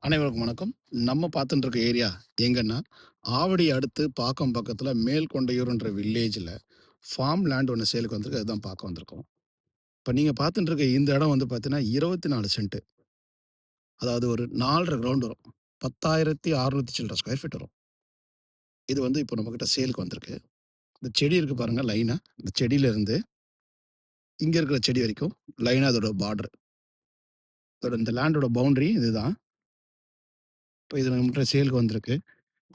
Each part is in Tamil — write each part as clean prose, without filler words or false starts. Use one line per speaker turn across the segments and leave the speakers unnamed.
அனைவருக்கும் வணக்கம். நம்ம பார்த்துட்டு இருக்க ஏரியா எங்கன்னா, ஆவடி அடுத்து பாக்கம் பக்கத்துல மேல்கொண்டையூர்ன்ற வில்லேஜ்ல ஃபார்ம் லேண்ட் ஒண்ணு சேலுக்கு வந்திருக்கு. அதுதான் பார்க்க வந்திருக்கோம். இப்ப நீங்க பார்த்துட்டு இருக்க இந்த இடம் வந்து பார்த்தீங்கன்னா, 24 சென்ட். அதாவது ஒரு 4 1/2 கிரவுண்ட் வரும். 10,600 சில்ற ஸ்கொயர் ஃபீட் வரும். இது வந்து இப்போ நம்மகிட்ட சேலுக்கு வந்திருக்கு. இந்த செடி இருக்கு பாருங்க லைனா. இந்த செடியிலிருந்து இங்க இருக்கிற செடி வரைக்கும் லைனா அதோட பார்டர். அதோட இந்த லேண்டோட பவுண்டரி இதுதான். இப்ப இது நம்மகிட்ட சேலுக்கு வந்திருக்கு.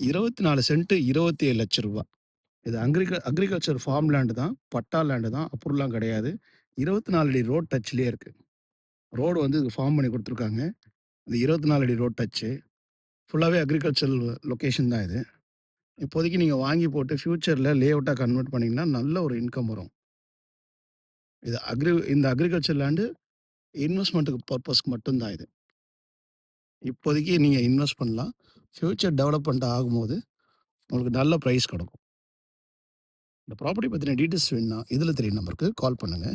24 சென்ட் ரூ. 27,00,000. இது அக்ரிகல்ச்சர் ஃபார்ம் லேண்ட் தான். பட்டா லேண்ட் தான். அப்ரூவ்லாம் கிடையாது. 24 அடி ரோட் டச்லயே இருக்கு. ரோடு வந்து ஃபார்ம் பண்ணி குடுத்துருக்காங்க. இந்த 24 அடி ரோட் டச்சு. ஃபுல்லாவே அக்ரிகல்ச்சரல் லொகேஷன் தான் இது. இப்போதைக்கு நீங்க வாங்கி போட்டு ஃபியூச்சர்ல லே அவுட்டா கன்வெர்ட் பண்ணீங்கன்னா, நல்ல ஒரு இன்கம் வரும். இந்த அக்ரிகல்ச்சர் லேண்ட் இன்வெஸ்ட்மென்ட்க்கு பர்ப்பஸ்க்கு மட்டும் தான் இது. இப்போதைக்கு நீங்க இன்வெஸ்ட் பண்ணலாம். ஃபியூச்சர் டெவலப்மென்ட் ஆகும்போது உங்களுக்கு நல்ல பிரைஸ் கிடைக்கும். இந்த ப்ராப்பர்ட்டி பத்தின டீட்டெயில்ஸ் வேணும்னா, இதில தெரியும் நம்பருக்கு கால் பண்ணுங்க.